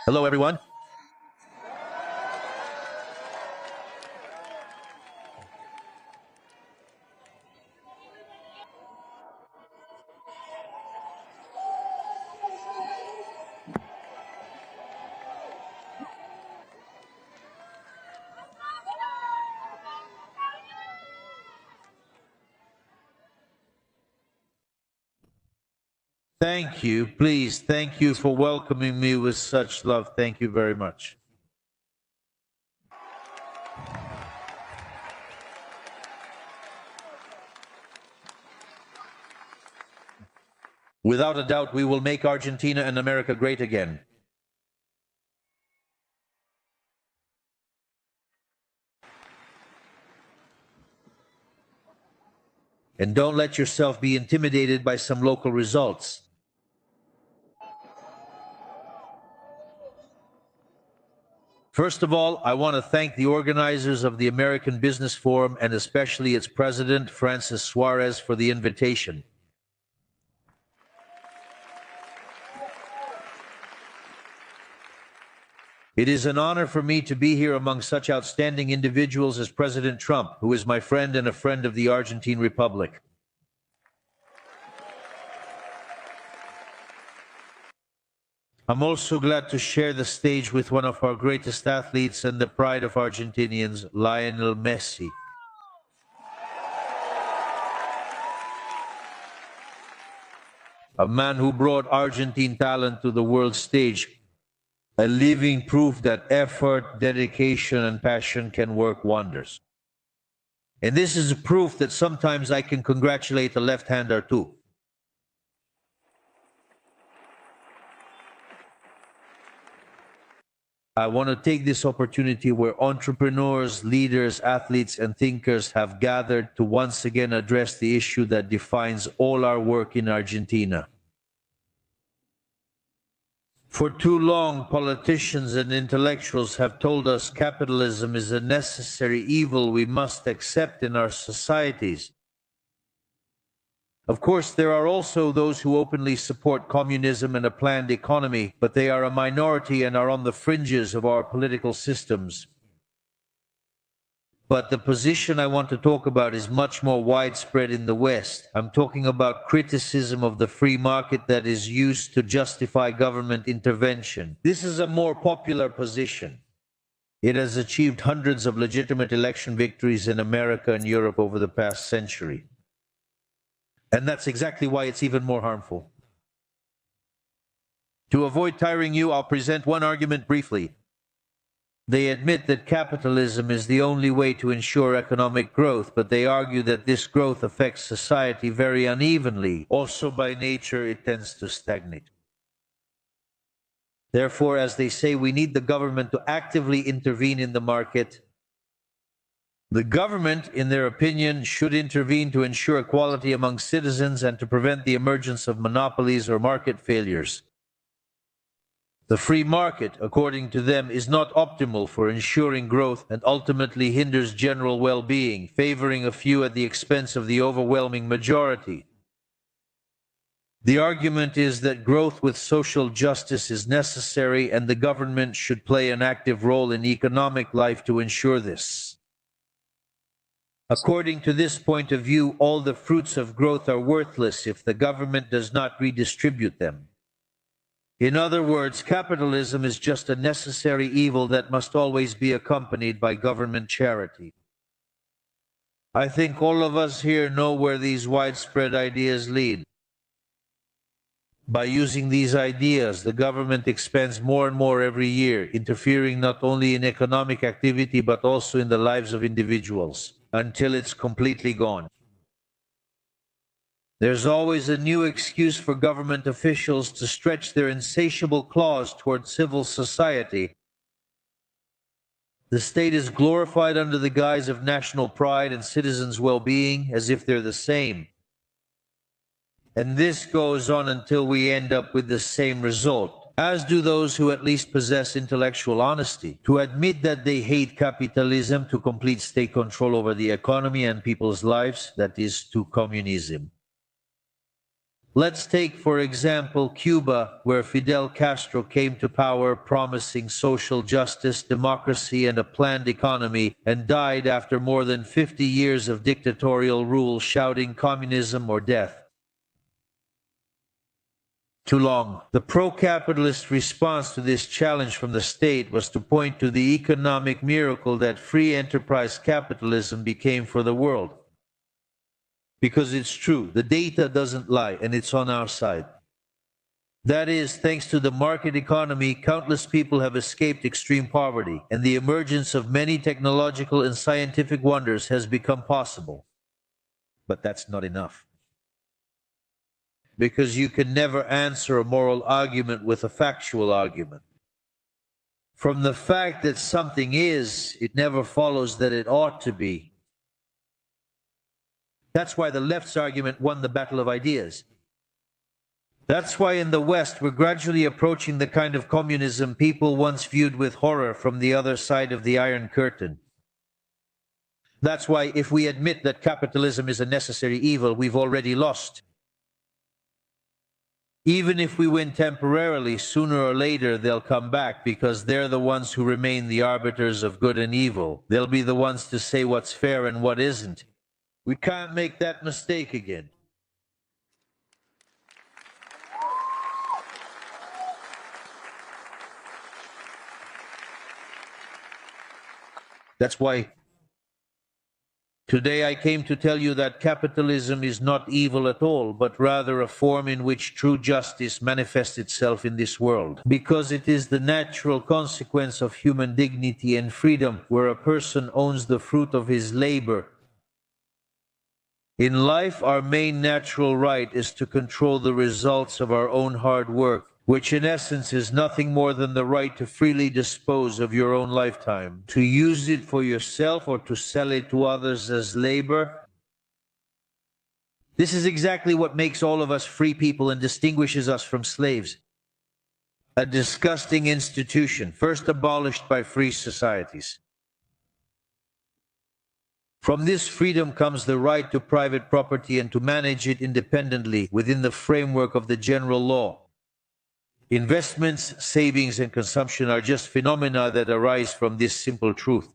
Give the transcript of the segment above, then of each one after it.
Hello, everyone. Thank you. Please, thank you for welcoming me with such love. Thank you very much. Without a doubt, we will make Argentina and America great again. And don't let yourself be intimidated by some local results. First of all, I want to thank the organizers of the American Business Forum and especially its president, Francis Suarez, for the invitation. It is an honor for me to be here among such outstanding individuals as President Trump, who is my friend and a friend of the Argentine Republic. I'm also glad to share the stage with one of our greatest athletes and the pride of Argentinians, Lionel Messi. A man who brought Argentine talent to the world stage, a living proof that effort, dedication, and passion can work wonders. And this is a proof that sometimes I can congratulate a left-hander too. I want to take this opportunity where entrepreneurs, leaders, athletes, and thinkers have gathered to once again address the issue that defines all our work in Argentina. For too long, politicians and intellectuals have told us capitalism is a necessary evil we must accept in our societies. Of course, there are also those who openly support communism and a planned economy, but they are a minority and are on the fringes of our political systems. But the position I want to talk about is much more widespread in the West. I'm talking about criticism of the free market that is used to justify government intervention. This is a more popular position. It has achieved hundreds of legitimate election victories in America and Europe over the past century. And that's exactly why it's even more harmful. To avoid tiring you, I'll present one argument briefly. They admit that capitalism is the only way to ensure economic growth, but they argue that this growth affects society very unevenly. Also, by nature, it tends to stagnate. Therefore, as they say, we need the government to actively intervene in the market. The government, in their opinion, should intervene to ensure equality among citizens and to prevent the emergence of monopolies or market failures. The free market, according to them, is not optimal for ensuring growth and ultimately hinders general well-being, favoring a few at the expense of the overwhelming majority. The argument is that growth with social justice is necessary and the government should play an active role in economic life to ensure this. According to this point of view, all the fruits of growth are worthless if the government does not redistribute them. In other words, capitalism is just a necessary evil that must always be accompanied by government charity. I think all of us here know where these widespread ideas lead. By using these ideas, the government expends more and more every year, interfering not only in economic activity but also in the lives of individuals, until it's completely gone. There's always a new excuse for government officials to stretch their insatiable claws toward civil society. The state is glorified under the guise of national pride and citizens' well-being, as if they're the same. And this goes on until we end up with the same result, as do those who at least possess intellectual honesty, to admit that they hate capitalism, to complete state control over the economy and people's lives, that is, to communism. Let's take, for example, Cuba, where Fidel Castro came to power promising social justice, democracy, and a planned economy, and died after more than 50 years of dictatorial rule, shouting communism or death. Too long. The pro-capitalist response to this challenge from the state was to point to the economic miracle that free enterprise capitalism became for the world. Because it's true, the data doesn't lie, and it's on our side. That is, thanks to the market economy, countless people have escaped extreme poverty, and the emergence of many technological and scientific wonders has become possible. But that's not enough. Because you can never answer a moral argument with a factual argument. From the fact that something is, it never follows that it ought to be. That's why the left's argument won the battle of ideas. That's why in the West we're gradually approaching the kind of communism people once viewed with horror from the other side of the Iron Curtain. That's why if we admit that capitalism is a necessary evil, we've already lost. Even if we win temporarily, sooner or later they'll come back because they're the ones who remain the arbiters of good and evil. They'll be the ones to say what's fair and what isn't. We can't make that mistake again. That's why today I came to tell you that capitalism is not evil at all, but rather a form in which true justice manifests itself in this world. Because it is the natural consequence of human dignity and freedom, where a person owns the fruit of his labor. In life, our main natural right is to control the results of our own hard work, which in essence is nothing more than the right to freely dispose of your own lifetime, to use it for yourself or to sell it to others as labor. This is exactly what makes all of us free people and distinguishes us from slaves. A disgusting institution, first abolished by free societies. From this freedom comes the right to private property and to manage it independently within the framework of the general law. Investments, savings, and consumption are just phenomena that arise from this simple truth.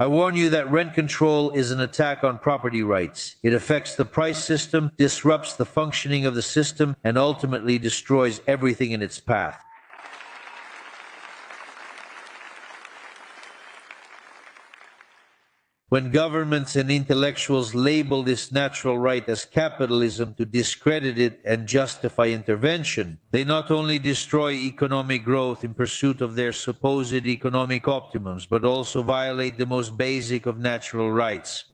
I warn you that rent control is an attack on property rights. It affects the price system, disrupts the functioning of the system, and ultimately destroys everything in its path. When governments and intellectuals label this natural right as capitalism to discredit it and justify intervention, they not only destroy economic growth in pursuit of their supposed economic optimums, but also violate the most basic of natural rights.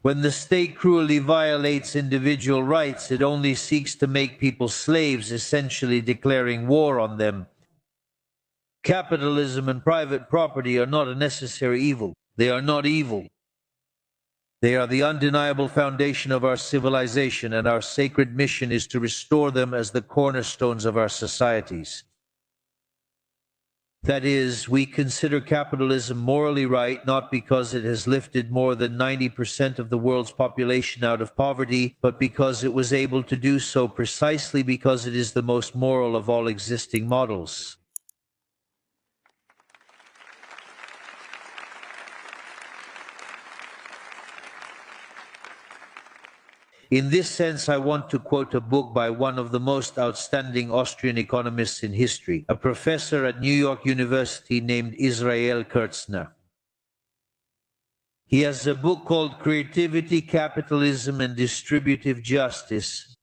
When the state cruelly violates individual rights, it only seeks to make people slaves, essentially declaring war on them. Capitalism and private property are not a necessary evil. They are not evil. They are the undeniable foundation of our civilization, and our sacred mission is to restore them as the cornerstones of our societies. That is, we consider capitalism morally right, not because it has lifted more than 90% of the world's population out of poverty, but because it was able to do so precisely because it is the most moral of all existing models. In this sense, I want to quote a book by one of the most outstanding Austrian economists in history, a professor at New York University named Israel Kurzner. He has a book called Creativity, Capitalism, and Distributive Justice.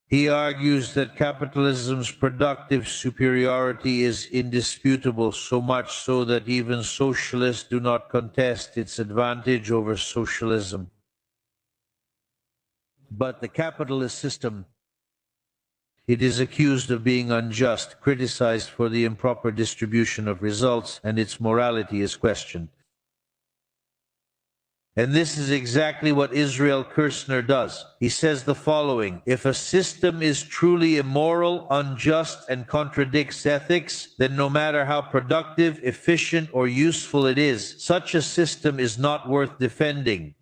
He argues that capitalism's productive superiority is indisputable, so much so that even socialists do not contest its advantage over socialism. But the capitalist system, it is accused of being unjust, criticized for the improper distribution of results, and its morality is questioned. And this is exactly what Israel Kurzner does. He says the following: if a system is truly immoral, unjust, and contradicts ethics, then no matter how productive, efficient, or useful it is, such a system is not worth defending.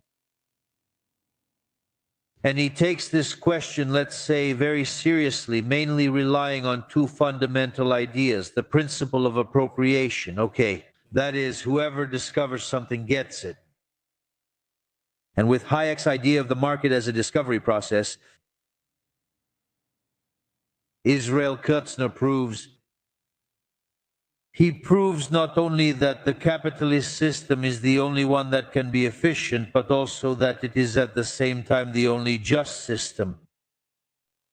And he takes this question, let's say, very seriously, mainly relying on two fundamental ideas. The principle of appropriation. Okay, that is, whoever discovers something gets it. And with Hayek's idea of the market as a discovery process, Israel Kutzner proves not only that the capitalist system is the only one that can be efficient, but also that it is at the same time the only just system.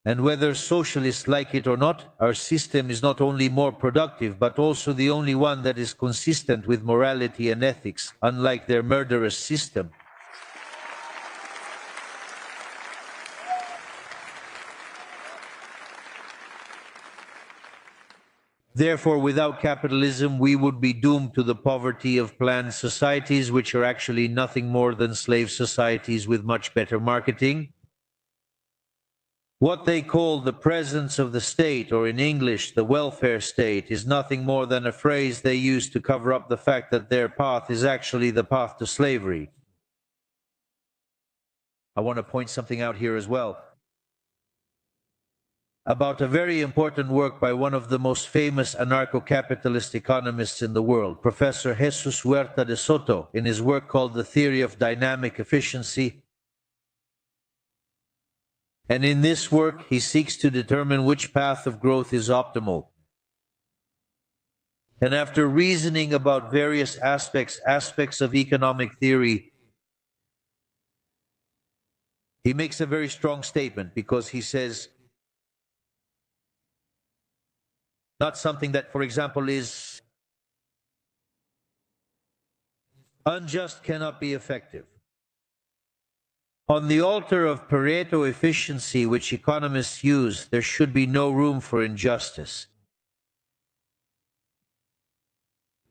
And whether socialists like it or not, our system is not only more productive, but also the only one that is consistent with morality and ethics, unlike their murderous system. Therefore, without capitalism, we would be doomed to the poverty of planned societies, which are actually nothing more than slave societies with much better marketing. What they call the presence of the state, or in English, the welfare state, is nothing more than a phrase they use to cover up the fact that their path is actually the path to slavery. I want to point something out here as well about a very important work by one of the most famous anarcho-capitalist economists in the world, Professor Jesus Huerta de Soto, in his work called The Theory of Dynamic Efficiency. And in this work, he seeks to determine which path of growth is optimal. And after reasoning about various aspects of economic theory, he makes a very strong statement, because he says, not something that, for example, is unjust cannot be effective. On the altar of Pareto efficiency, which economists use, there should be no room for injustice.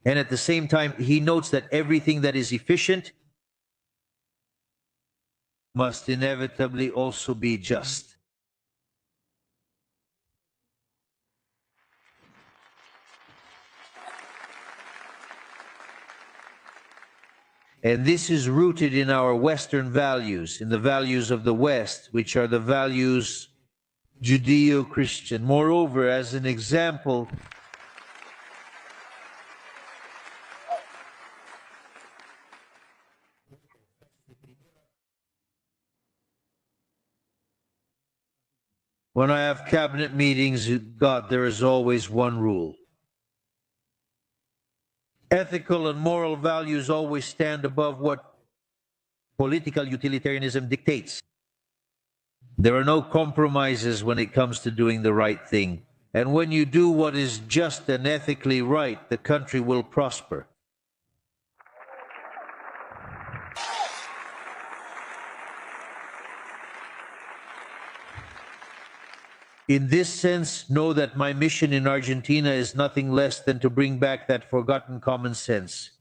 And at the same time, he notes that everything that is efficient must inevitably also be just. And this is rooted in our Western values, in the values of the West, which are the values Judeo-Christian. Moreover, as an example, when I have cabinet meetings, God, there is always one rule. Ethical and moral values always stand above what political utilitarianism dictates. There are no compromises when it comes to doing the right thing. And when you do what is just and ethically right, the country will prosper. In this sense, know that my mission in Argentina is nothing less than to bring back that forgotten common sense.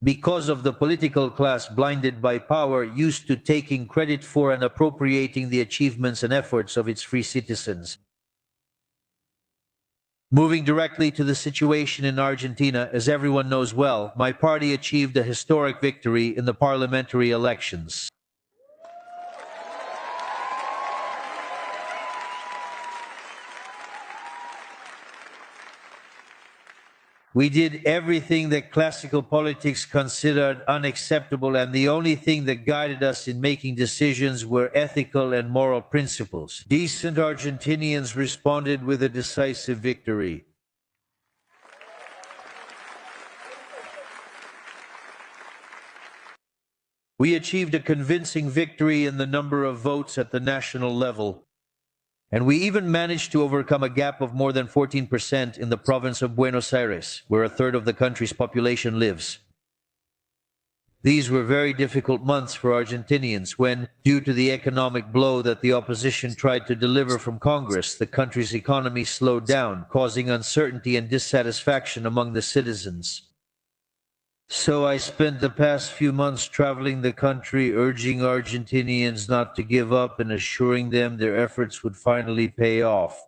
Because of the political class blinded by power, used to taking credit for and appropriating the achievements and efforts of its free citizens. Moving directly to the situation in Argentina, as everyone knows well, my party achieved a historic victory in the parliamentary elections. We did everything that classical politics considered unacceptable, and the only thing that guided us in making decisions were ethical and moral principles. Decent Argentinians responded with a decisive victory. We achieved a convincing victory in the number of votes at the national level. And we even managed to overcome a gap of more than 14% in the province of Buenos Aires, where a third of the country's population lives. These were very difficult months for Argentinians when, due to the economic blow that the opposition tried to deliver from Congress, the country's economy slowed down, causing uncertainty and dissatisfaction among the citizens. So I spent the past few months traveling the country, urging Argentinians not to give up and assuring them their efforts would finally pay off.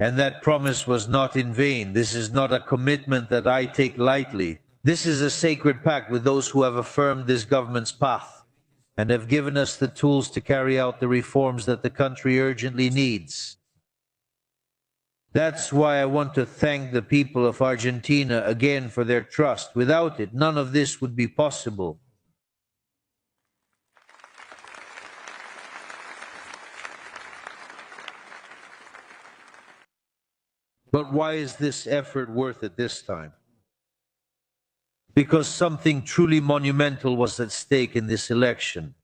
And that promise was not in vain. This is not a commitment that I take lightly. This is a sacred pact with those who have affirmed this government's path. and have given us the tools to carry out the reforms that the country urgently needs. That's why I want to thank the people of Argentina again for their trust. Without it, none of this would be possible. But why is this effort worth it this time? Because something truly monumental was at stake in this election.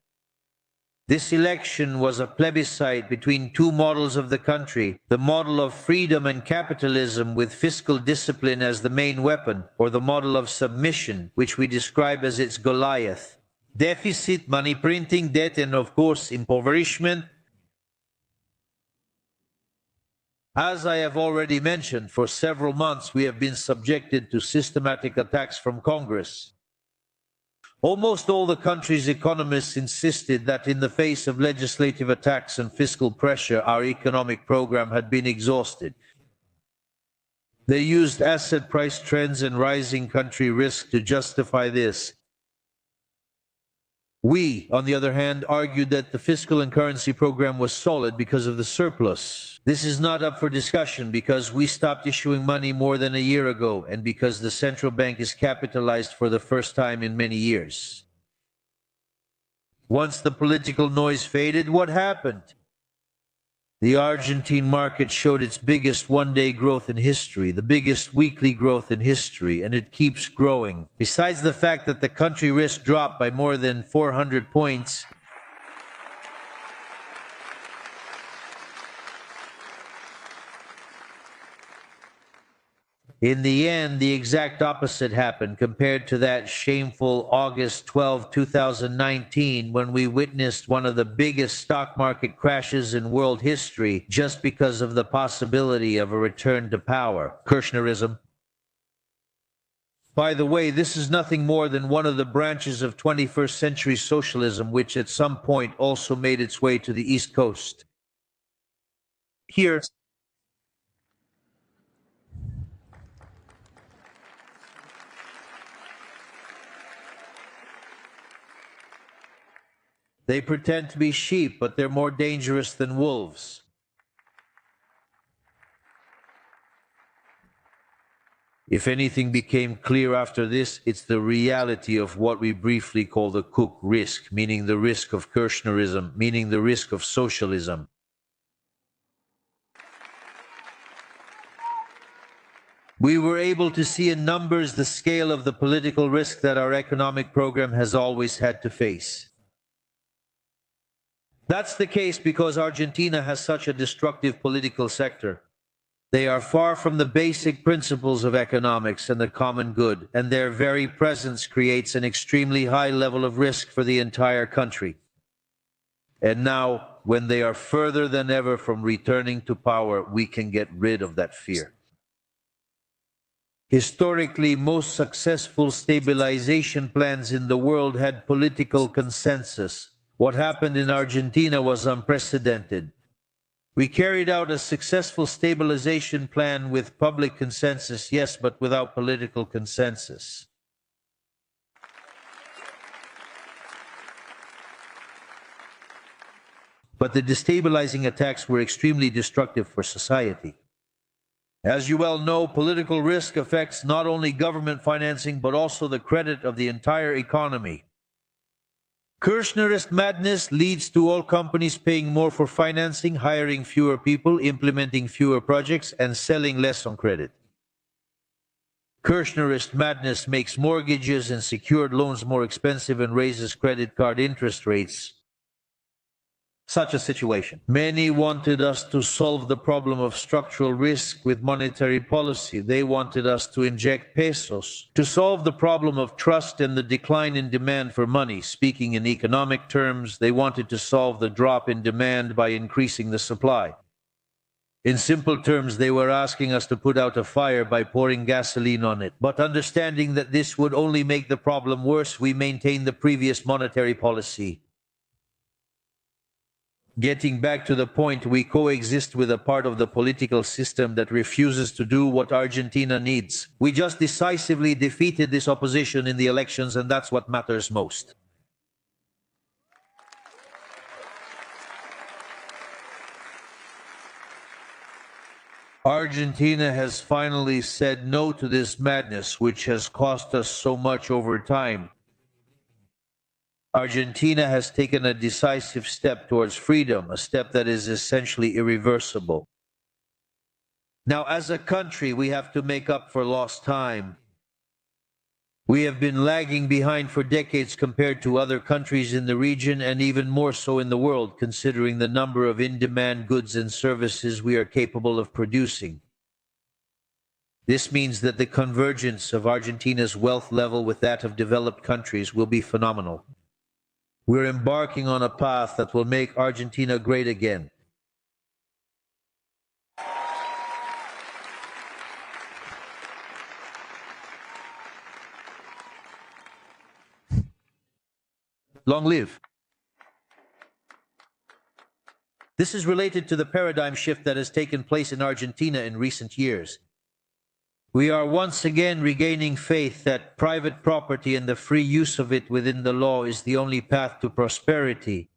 This election was a plebiscite between two models of the country, the model of freedom and capitalism with fiscal discipline as the main weapon, or the model of submission, which we describe as its Goliath. Deficit, money printing, debt, and of course impoverishment. As I have already mentioned, for several months we have been subjected to systematic attacks from Congress. Almost all the country's economists insisted that in the face of legislative attacks and fiscal pressure, our economic program had been exhausted. They used asset price trends and rising country risk to justify this. We, on the other hand, argued that the fiscal and currency program was solid because of the surplus. This is not up for discussion because we stopped issuing money more than a year ago and because the central bank is capitalized for the first time in many years. Once the political noise faded, what happened? The Argentine market showed its biggest one-day growth in history, the biggest weekly growth in history, and it keeps growing. Besides the fact that the country risk dropped by more than 400 points, in the end, the exact opposite happened compared to that shameful August 12, 2019, when we witnessed one of the biggest stock market crashes in world history just because of the possibility of a return to power, Kirchnerism. By the way, this is nothing more than one of the branches of 21st century socialism, which at some point also made its way to the East Coast. Here, they pretend to be sheep, but they're more dangerous than wolves. If anything became clear after this, it's the reality of what we briefly call the Cook risk, meaning the risk of Kirchnerism, meaning the risk of socialism. We were able to see in numbers the scale of the political risk that our economic program has always had to face. That's the case because Argentina has such a destructive political sector. They are far from the basic principles of economics and the common good, and their very presence creates an extremely high level of risk for the entire country. And now, when they are further than ever from returning to power, we can get rid of that fear. Historically, most successful stabilization plans in the world had political consensus. What happened in Argentina was unprecedented. We carried out a successful stabilization plan with public consensus, yes, but without political consensus. But the destabilizing attacks were extremely destructive for society. As you well know, political risk affects not only government financing, but also the credit of the entire economy. Kirchnerist madness leads to all companies paying more for financing, hiring fewer people, implementing fewer projects, and selling less on credit. Kirchnerist madness makes mortgages and secured loans more expensive and raises credit card interest rates. Such a situation. Many wanted us to solve the problem of structural risk with monetary policy. They wanted us to inject pesos. To solve the problem of trust and the decline in demand for money, speaking in economic terms, they wanted to solve the drop in demand by increasing the supply. In simple terms, they were asking us to put out a fire by pouring gasoline on it. But understanding that this would only make the problem worse, we maintained the previous monetary policy. Getting back to the point, we coexist with a part of the political system that refuses to do what Argentina needs. We just decisively defeated this opposition in the elections, and that's what matters most. Argentina has finally said no to this madness which has cost us so much over time. Argentina has taken a decisive step towards freedom, a step that is essentially irreversible. Now, as a country, we have to make up for lost time. We have been lagging behind for decades compared to other countries in the region and even more so in the world, considering the number of in-demand goods and services we are capable of producing. This means that the convergence of Argentina's wealth level with that of developed countries will be phenomenal. We're embarking on a path that will make Argentina great again. Long live. This is related to the paradigm shift that has taken place in Argentina in recent years. We are once again regaining faith that private property and the free use of it within the law is the only path to prosperity.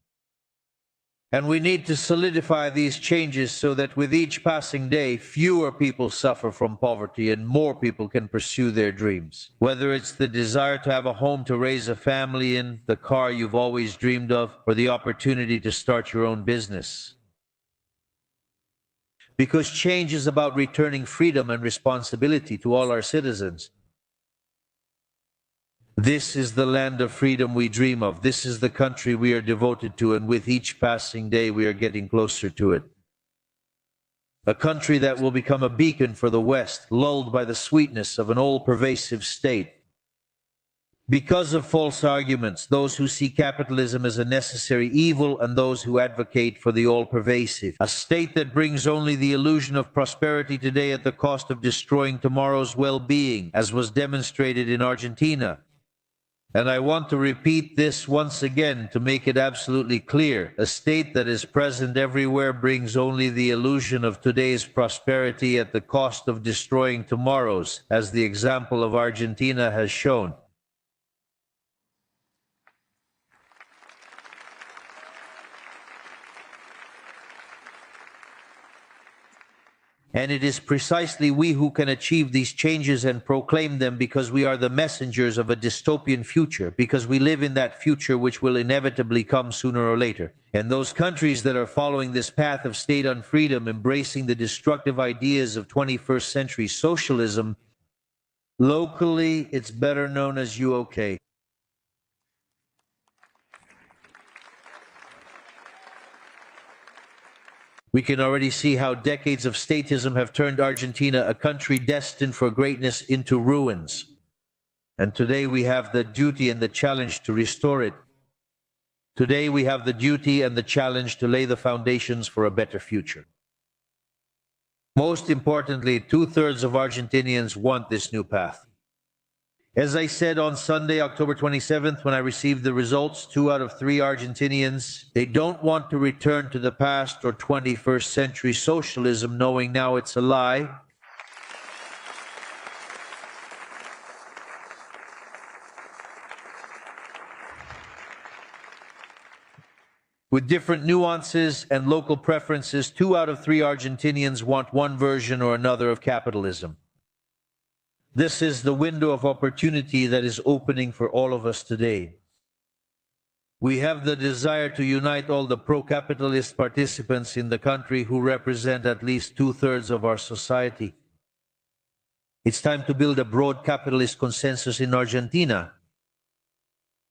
And we need to solidify these changes so that with each passing day, fewer people suffer from poverty and more people can pursue their dreams. Whether it's the desire to have a home to raise a family in, the car you've always dreamed of, or the opportunity to start your own business. Because change is about returning freedom and responsibility to all our citizens. This is the land of freedom we dream of. This is the country we are devoted to, and with each passing day we are getting closer to it. A country that will become a beacon for the West, lulled by the sweetness of an all-pervasive state. Because of false arguments, those who see capitalism as a necessary evil and those who advocate for the all-pervasive. A state that brings only the illusion of prosperity today at the cost of destroying tomorrow's well-being, as was demonstrated in Argentina. And I want to repeat this once again to make it absolutely clear. A state that is present everywhere brings only the illusion of today's prosperity at the cost of destroying tomorrow's, as the example of Argentina has shown. And it is precisely we who can achieve these changes and proclaim them because we are the messengers of a dystopian future, because we live in that future which will inevitably come sooner or later. And those countries that are following this path of state unfreedom, embracing the destructive ideas of 21st century socialism, locally it's better known as UOK. We can already see how decades of statism have turned Argentina, a country destined for greatness, into ruins. And today we have the duty and the challenge to restore it. Today we have the duty and the challenge to lay the foundations for a better future. Most importantly, 2/3 of Argentinians want this new path. As I said on Sunday, October 27th, when I received the results, 2 out of 3 Argentinians, they don't want to return to the past or 21st century socialism, knowing now it's a lie. With different nuances and local preferences, 2 out of 3 Argentinians want one version or another of capitalism. This is the window of opportunity that is opening for all of us today. We have the desire to unite all the pro-capitalist participants in the country who represent at least 2/3 of our society. It's time to build a broad capitalist consensus in Argentina.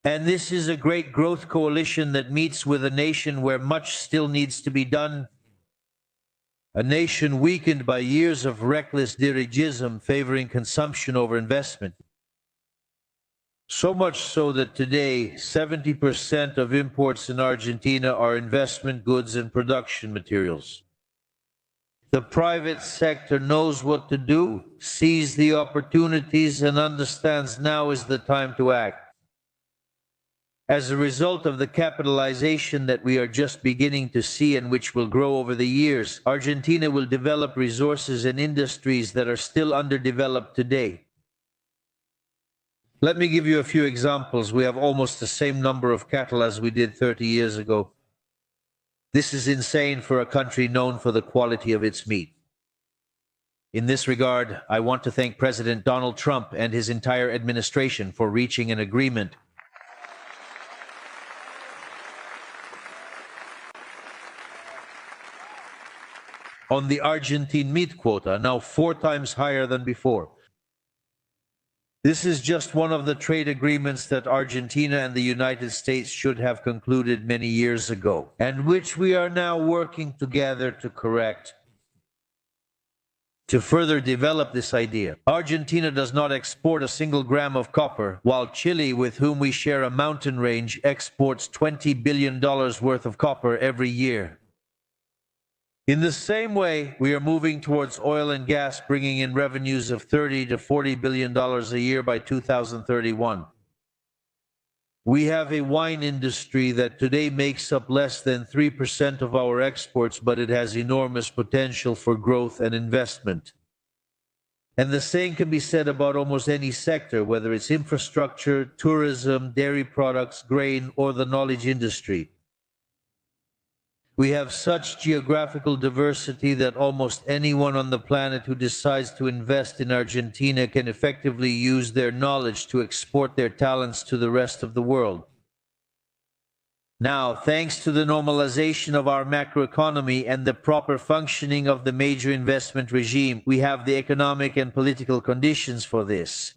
And this is a great growth coalition that meets with a nation where much still needs to be done. A nation weakened by years of reckless dirigism favoring consumption over investment. So much so that today, 70% of imports in Argentina are investment goods and production materials. The private sector knows what to do, sees the opportunities, and understands now is the time to act. As a result of the capitalization that we are just beginning to see and which will grow over the years, Argentina will develop resources and industries that are still underdeveloped today. Let me give you a few examples. We have almost the same number of cattle as we did 30 years ago. This is insane for a country known for the quality of its meat. In this regard, I want to thank President Donald Trump and his entire administration for reaching an agreement on the Argentine meat quota, now 4 times higher than before. This is just one of the trade agreements that Argentina and the United States should have concluded many years ago, and which we are now working together to correct. To further develop this idea, Argentina does not export a single gram of copper, while Chile, with whom we share a mountain range, exports $20 billion worth of copper every year. In the same way, we are moving towards oil and gas, bringing in revenues of $30 to $40 billion a year by 2031. We have a wine industry that today makes up less than 3% of our exports, but it has enormous potential for growth and investment. And the same can be said about almost any sector, whether it's infrastructure, tourism, dairy products, grain, or the knowledge industry. We have such geographical diversity that almost anyone on the planet who decides to invest in Argentina can effectively use their knowledge to export their talents to the rest of the world. Now, thanks to the normalization of our macroeconomy and the proper functioning of the major investment regime, we have the economic and political conditions for this.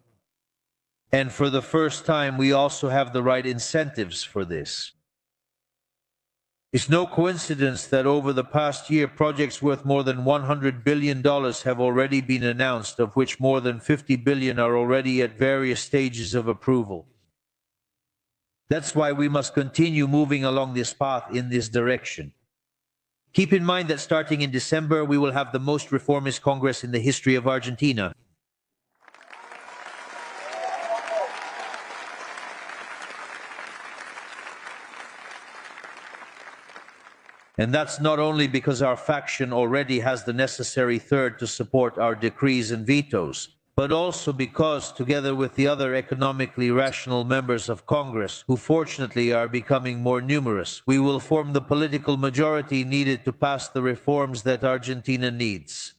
And for the first time, we also have the right incentives for this. It's no coincidence that over the past year, projects worth more than $100 billion have already been announced, of which more than $50 billion are already at various stages of approval. That's why we must continue moving along this path in this direction. Keep in mind that starting in December, we will have the most reformist Congress in the history of Argentina. And that's not only because our faction already has the necessary third to support our decrees and vetoes, but also because, together with the other economically rational members of Congress, who fortunately are becoming more numerous, we will form the political majority needed to pass the reforms that Argentina needs.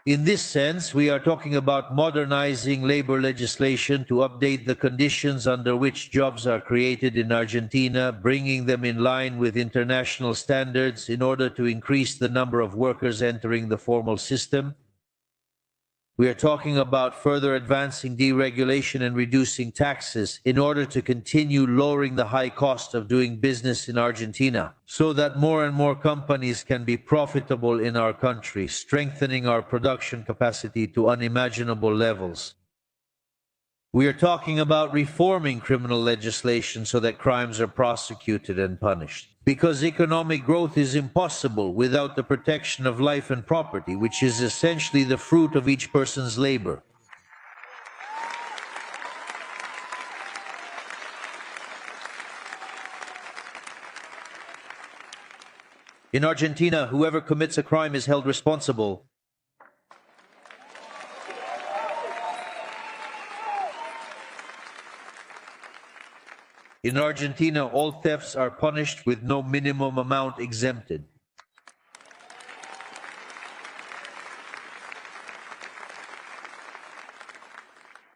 In this sense, we are talking about modernizing labor legislation to update the conditions under which jobs are created in Argentina, bringing them in line with international standards in order to increase the number of workers entering the formal system. We are talking about further advancing deregulation and reducing taxes in order to continue lowering the high cost of doing business in Argentina, so that more and more companies can be profitable in our country, strengthening our production capacity to unimaginable levels. We are talking about reforming criminal legislation so that crimes are prosecuted and punished. Because economic growth is impossible without the protection of life and property, which is essentially the fruit of each person's labor. In Argentina, whoever commits a crime is held responsible. In Argentina, all thefts are punished with no minimum amount exempted.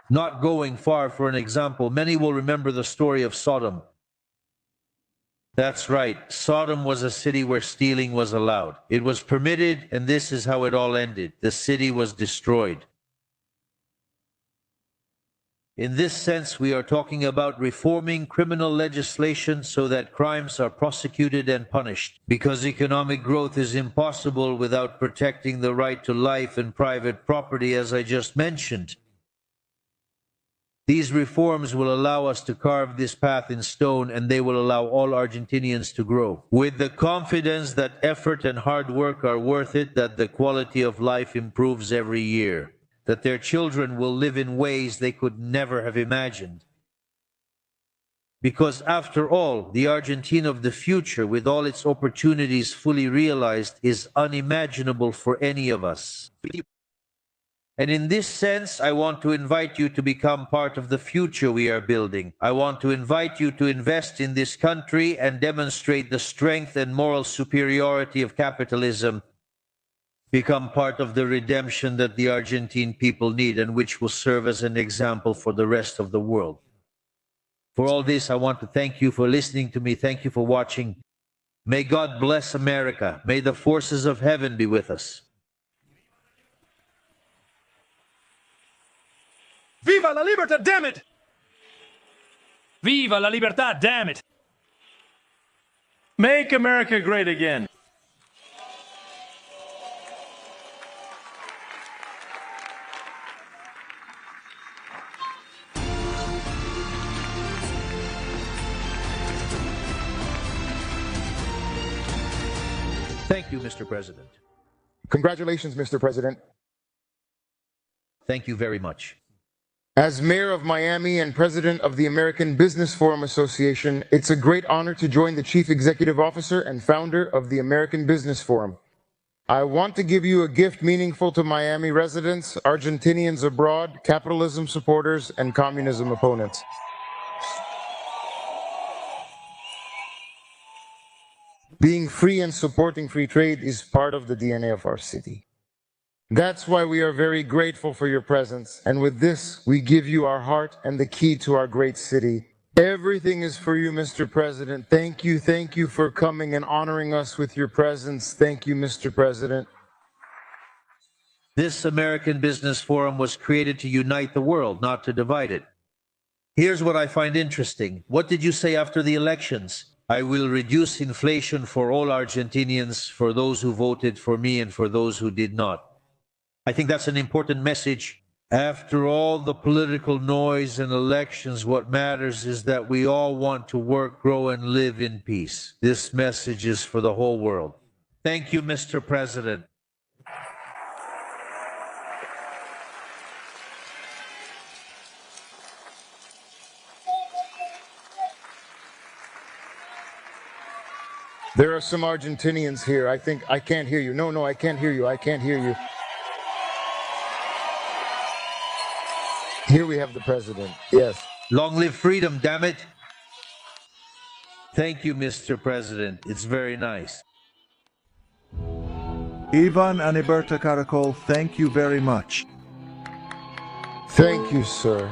Not going far for an example, many will remember the story of Sodom. That's right, Sodom was a city where stealing was allowed. It was permitted, and this is how it all ended. The city was destroyed. In this sense, we are talking about reforming criminal legislation so that crimes are prosecuted and punished, because economic growth is impossible without protecting the right to life and private property, as I just mentioned. These reforms will allow us to carve this path in stone, and they will allow all Argentinians to grow, with the confidence that effort and hard work are worth it, that the quality of life improves every year, that their children will live in ways they could never have imagined. Because after all, the Argentina of the future, with all its opportunities fully realized, is unimaginable for any of us. And in this sense, I want to invite you to become part of the future we are building. I want to invite you to invest in this country and demonstrate the strength and moral superiority of capitalism. Become part of the redemption that the Argentine people need and which will serve as an example for the rest of the world. For all this, I want to thank you for listening to me. Thank you for watching. May God bless America. May the forces of heaven be with us. Viva la libertad, damn it! Viva la libertad, damn it! Make America great again. Thank you, Mr. President. Congratulations, Mr. President. Thank you very much. As Mayor of Miami and President of the American Business Forum Association, it's a great honor to join the Chief Executive Officer and founder of the American Business Forum. I want to give you a gift meaningful to Miami residents, Argentinians abroad, capitalism supporters, and communism opponents. Being free and supporting free trade is part of the DNA of our city. That's why we are very grateful for your presence, and with this, we give you our heart and the key to our great city. Everything is for you, Mr. President. Thank you for coming and honoring us with your presence. Thank you, Mr. President. This American Business Forum was created to unite the world, not to divide it. Here's what I find interesting. What did you say after the elections? I will reduce inflation for all Argentinians, for those who voted for me and for those who did not. I think that's an important message. After all the political noise and elections, what matters is that we all want to work, grow, and live in peace. This message is for the whole world. Thank you, Mr. President. There are some Argentinians here. I think I can't hear you. No, I can't hear you. I can't hear you. Here we have the president. Yes. Long live freedom, damn it. Thank you, Mr. President. It's very nice. Ivan and Iberta Caracol, thank you very much. Thank you, sir.